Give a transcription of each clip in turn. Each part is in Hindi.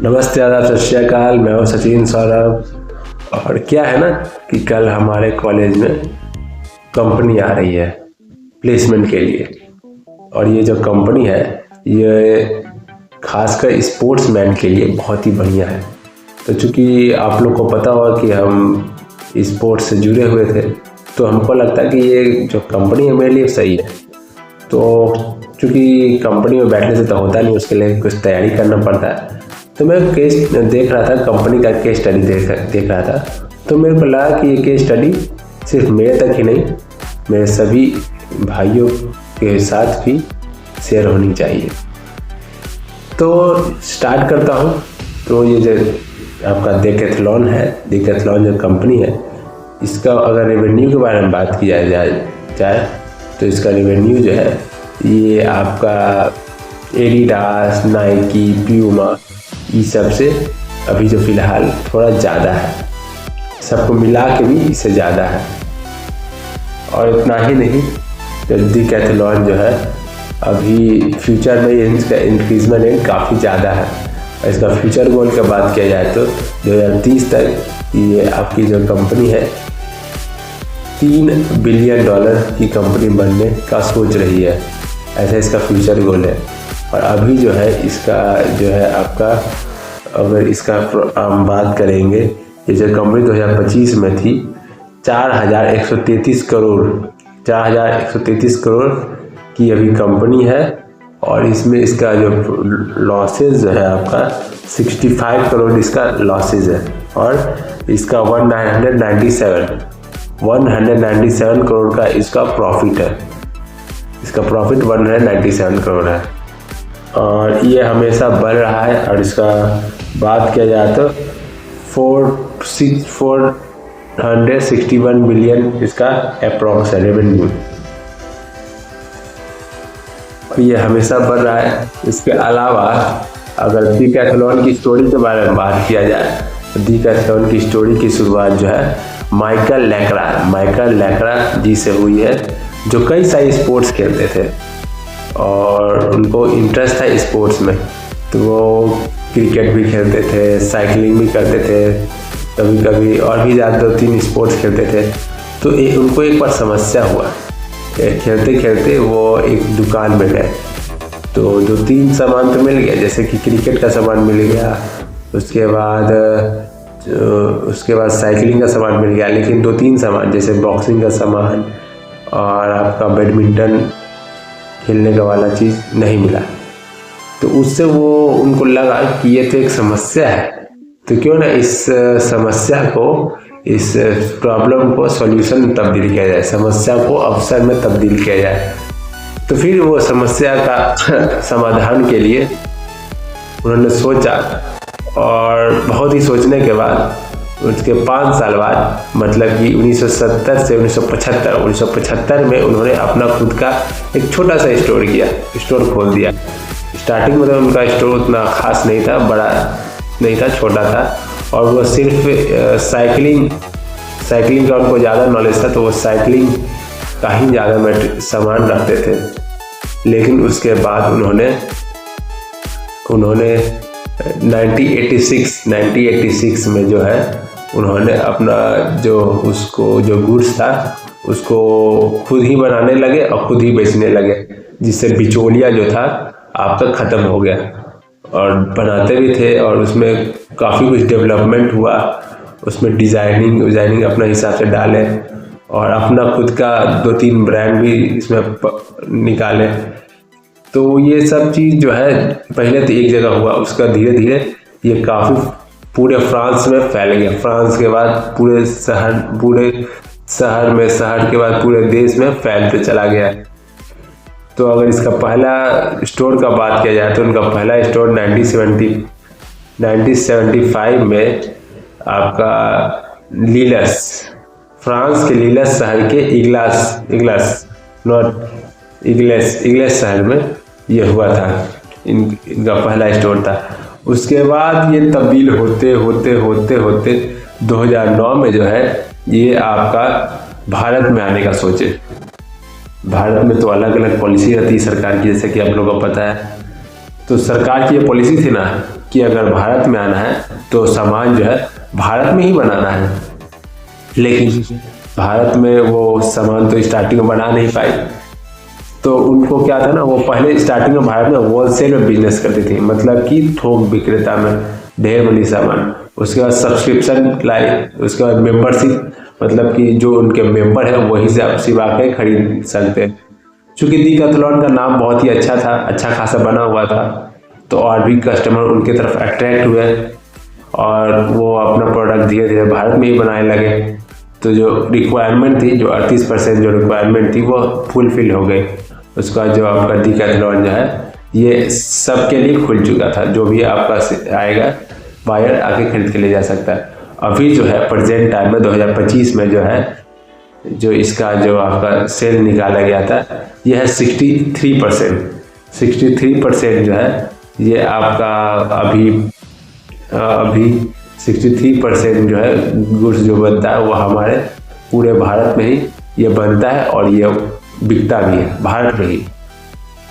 नमस्ते, आदाब, सत श्री अकाल। मैं हूँ सचिन सौरभ। और क्या है ना कि कल हमारे कॉलेज में कंपनी आ रही है प्लेसमेंट के लिए। और ये जो कंपनी है ये खासकर स्पोर्ट्समैन के लिए बहुत ही बढ़िया है। तो चूँकि आप लोग को पता होगा कि हम स्पोर्ट्स से जुड़े हुए थे, तो हमको लगता है कि ये जो कंपनी है मेरे लिए सही है। तो चूँकि कंपनी में बैठने से तो होता नहीं, उसके लिए कुछ तैयारी करना पड़ता है। तो मैं केस देख रहा था, कंपनी का केस स्टडी देख रहा था। तो मेरे को लगा कि ये केस स्टडी सिर्फ मेरे तक ही नहीं, मेरे सभी भाइयों के साथ भी शेयर होनी चाहिए। तो स्टार्ट करता हूँ। तो ये जो आपका डेकैथलॉन है, डेकैथलॉन जो कंपनी है, इसका अगर रेवेन्यू के बारे में बात की जाए तो इसका रेवेन्यू जो है ये आपका एडिडास, नाइकी, प्यूमा, ये सब से अभी जो फ़िलहाल थोड़ा ज़्यादा है, सबको मिला के भी इससे ज़्यादा है। और इतना ही नहीं, तो डेकैथलॉन जो है अभी फ्यूचर में इसका इंक्रीजमेंट रेट काफ़ी ज़्यादा है। इसका फ्यूचर गोल की बात किया जाए तो 2030 तक ये आपकी जो कंपनी है $3 बिलियन की कंपनी बनने का सोच रही है। ऐसा इसका फ्यूचर गोल है। और अभी जो है इसका जो है आपका, अगर इसका हम बात करेंगे, ये जो कंपनी 2025 में थी 4,133 करोड़ की अभी कंपनी है। और इसमें इसका जो लॉसेज जो है आपका 65 करोड़ इसका लॉसेज है। और इसका 197 करोड़ का इसका प्रॉफिट है। इसका प्रॉफिट 197 करोड़ है। और ये हमेशा बढ़ रहा है। और इसका बात किया जाए तो 461 बिलियन इसका अप्रॉक्स है रेवेन्यू। ये हमेशा बढ़ रहा है। इसके अलावा अगर डेकैथलॉन की स्टोरी के बारे में बात किया जाए तो डेकैथलॉन की स्टोरी की शुरुआत जो है माइकल लेकरा जी से हुई है, जो कई सारे स्पोर्ट्स खेलते थे और उनको इंटरेस्ट था स्पोर्ट्स में। तो वो क्रिकेट भी खेलते थे, साइकिलिंग भी करते थे, कभी कभी और भी ज़्यादा 2-3 स्पोर्ट्स खेलते थे। तो उनको एक बार समस्या हुआ, खेलते खेलते वो एक दुकान में गए। तो 2-3 सामान तो मिल गया, जैसे कि क्रिकेट का सामान मिल गया, उसके बाद साइकिलिंग का सामान मिल गया, लेकिन 2-3 सामान जैसे बॉक्सिंग का सामान और आपका बैडमिंटन खेलने का वाला चीज़ नहीं मिला। तो उससे उनको लगा कि ये तो एक समस्या है, तो क्यों ना इस समस्या को, इस प्रॉब्लम को सॉल्यूशन में तब्दील किया जाए, समस्या को अवसर में तब्दील किया जाए। तो फिर वो समस्या का समाधान के लिए उन्होंने सोचा। और बहुत ही सोचने के बाद उसके 5 साल बाद, मतलब कि 1970 से 1975 में उन्होंने अपना खुद का एक छोटा सा स्टोर खोल दिया। स्टार्टिंग में तो उनका स्टोर उतना खास नहीं था, बड़ा नहीं था, छोटा था। और वो सिर्फ साइकिलिंग का उनको ज़्यादा नॉलेज था, तो वो साइकिलिंग का ही ज़्यादा सामान रखते थे। लेकिन उसके बाद उन्होंने 1986 में जो है उन्होंने अपना जो गुड्स था उसको खुद ही बनाने लगे और खुद ही बेचने लगे, जिससे बिचौलिया जो था आपका ख़त्म हो गया। और बनाते भी थे और उसमें काफ़ी कुछ डेवलपमेंट हुआ, उसमें डिज़ाइनिंग अपना हिसाब से डाले और अपना खुद का 2-3 ब्रांड भी इसमें निकाले। तो ये सब चीज़ जो है पहले तो एक जगह हुआ, उसका धीरे धीरे ये काफ़ी पूरे फ्रांस में फैल गया। फ्रांस के बाद पूरे शहर के बाद पूरे देश में फैलते चला गया। तो अगर इसका पहला स्टोर का बात किया जाए तो उनका पहला स्टोर 1975 में आपका फ्रांस के लीलस शहर के इग्लेस शहर में ये हुआ था। इनका पहला स्टोर था। उसके बाद ये तब्दील होते 2009 में जो है ये आपका भारत में आने का सोचे। भारत में तो अलग अलग पॉलिसी रहती है सरकार की, जैसे कि आप लोगों को पता है। तो सरकार की ये पॉलिसी थी ना कि अगर भारत में आना है तो सामान जो है भारत में ही बनाना है। लेकिन भारत में वो सामान तो स्टार्टिंग में बना नहीं पाई, तो उनको क्या था ना, वो पहले स्टार्टिंग में भारत में होलसेल में बिजनेस करती थी, मतलब कि थोक विक्रेता में ढेर मनी सामान। उसके बाद सब्सक्रिप्शन लाई, उसके बाद मेंबरशिप, मतलब कि जो उनके मेंबर है वही से आप सिवा के खरीद सकते हैं। चूँकि डिकैथलॉन का नाम बहुत ही अच्छा था, अच्छा खासा बना हुआ था, तो और भी कस्टमर उनके तरफ अट्रैक्ट हुए और वो अपना प्रोडक्ट धीरे धीरे भारत में ही बनाने लगे। तो जो रिक्वायरमेंट थी, जो 38% जो रिक्वायरमेंट थी वो फुलफिल हो गई। उसका जो आपका डिकैथलॉन जो है ये सबके लिए खुल चुका था, जो भी आपका आएगा बायर आके खरीद के ले जा सकता है। अभी जो है प्रेजेंट टाइम में 2025 में जो है, जो इसका जो आपका सेल निकाला गया था यह है 63%। 63% जो है ये आपका अभी 63% जो है गुड्स जो बनता है वो हमारे पूरे भारत में ही ये बनता है और ये बिकता भी है भारत में ही।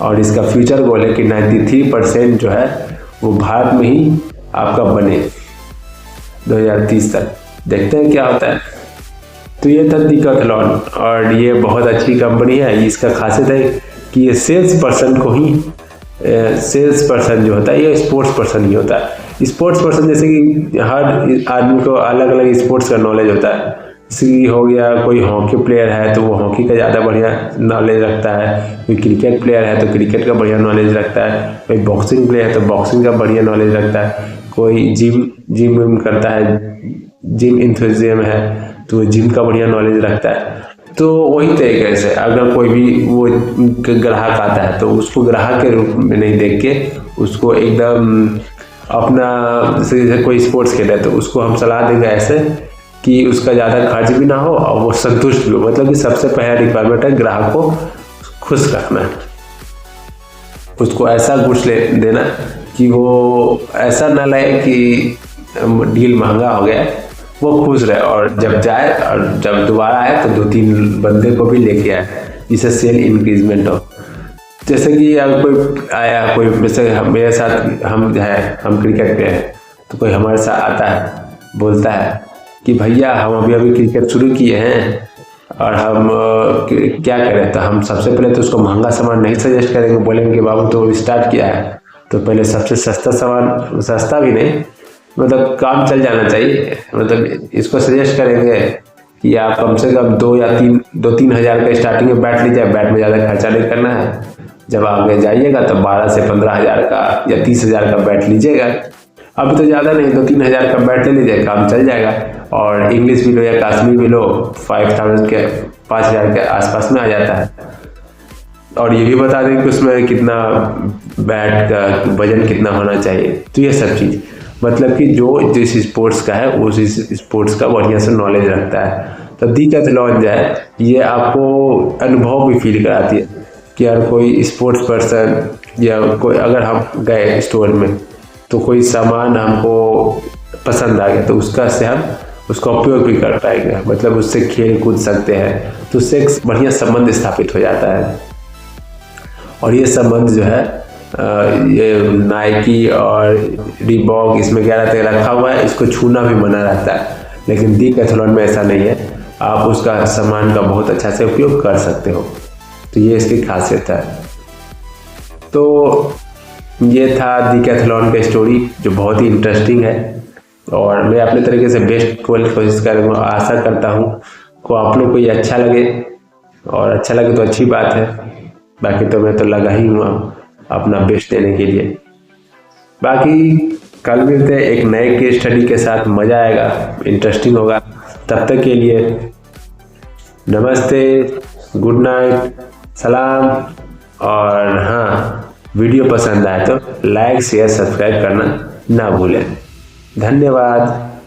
और इसका फ्यूचर गोल है कि 93% जो है वो भारत में ही आपका बने 2030 तक। देखते हैं क्या होता है। तो ये था डिकैथलॉन और ये बहुत अच्छी कंपनी है। इसका खासियत है कि ये सेल्स पर्सन जो होता है ये स्पोर्ट्स पर्सन ही होता है। स्पोर्ट्स पर्सन जैसे कि हर आदमी को अलग अलग स्पोर्ट्स का नॉलेज होता है। जैसे कि हो गया कोई हॉकी प्लेयर है तो वो हॉकी का ज़्यादा बढ़िया नॉलेज रखता है, कोई क्रिकेट प्लेयर है तो क्रिकेट का बढ़िया नॉलेज रखता है, कोई बॉक्सिंग प्लेयर है तो बॉक्सिंग का बढ़िया नॉलेज रखता है, कोई जिम करता है, जिम इंथुजियम है तो वो जिम का बढ़िया नॉलेज रखता है। तो वही तरीके से अगर कोई भी वो ग्राहक आता है तो उसको ग्राहक के रूप में नहीं देख के उसको एकदम अपना, जैसे कोई स्पोर्ट्स खेल है तो उसको हम सलाह देंगे ऐसे कि उसका ज़्यादा खर्च भी ना हो और वो संतुष्ट भी हो। मतलब कि सबसे पहला रिक्वायरमेंट है ग्राहक को खुश रखना, उसको ऐसा गुड्स ले देना कि वो ऐसा ना लगे कि डील महंगा हो गया, वो खुश रहे और जब जाए और जब दोबारा आए तो 2-3 बंदे को भी लेके आए, जिससे सेल इंक्रीजमेंट हो। जैसे कि अगर कोई आया, कोई जैसे मेरे साथ हम क्रिकेट पे हैं तो कोई हमारे साथ आता है बोलता है कि भैया हम अभी क्रिकेट शुरू किए हैं और हम क्या करें, तो हम सबसे पहले तो उसको महंगा सामान नहीं सजेस्ट करेंगे, बोलेंगे कि बाबू तो स्टार्ट किया है तो पहले सबसे सस्ता सामान, सस्ता भी नहीं मतलब काम चल जाना चाहिए, मतलब इसको सजेस्ट करेंगे कि आप कम से कम 2-3 हज़ार का स्टार्टिंग में बैट लीजिए। बैट में ज़्यादा खर्चा नहीं करना है, जब आगे जाइएगा तो 12 से 15 हज़ार का या 30 हज़ार का बैट लीजिएगा। अभी तो ज़्यादा नहीं, 2-3 हज़ार का बैट ले लीजिए, काम चल जाएगा। और इंग्लिश भी लो या कश्मीरी भी लो, 5,000 के 5,000 के आसपास में आ जाता है। और ये भी बता दें कि उसमें कितना बैट का वजन कितना होना चाहिए। तो ये सब चीज़ मतलब कि जो जिस स्पोर्ट्स का है उस स्पोर्ट्स का बढ़िया से नॉलेज रखता है। तो डिकैथलॉन जो है ये आपको अनुभव भी फील कराती है कि यार कोई स्पोर्ट्स पर्सन या कोई, अगर हम गए स्टोर में तो कोई सामान हमको पसंद आ गया तो हम उसका उपयोग भी कर पाएंगे, मतलब उससे खेल कूद सकते हैं, तो उससे एक बढ़िया संबंध स्थापित हो जाता है। और ये संबंध जो है ये नाइकी और रीबॉक इसमें क्या रहता है रखा हुआ है, इसको छूना भी मना रहता है। लेकिन डिकैथलॉन में ऐसा नहीं है, आप उसका सामान का बहुत अच्छा से उपयोग कर सकते हो। तो ये इसकी खासियत है। तो ये था डिकैथलॉन का स्टोरी जो बहुत ही इंटरेस्टिंग है और मैं अपने तरीके से बेस्ट कोशिश करूँगा। आशा करता हूँ को आप लोग को ये अच्छा लगे, और अच्छा लगे तो अच्छी बात है, बाकी तो मैं तो लगा ही हूँ अपना बेस्ट देने के लिए। बाकी कल मिलते हैं एक नए केस स्टडी के साथ, मज़ा आएगा, इंटरेस्टिंग होगा। तब तक के लिए नमस्ते, गुड नाइट, सलाम। और हाँ, वीडियो पसंद आए तो लाइक शेयर सब्सक्राइब करना ना भूलें। धन्यवाद।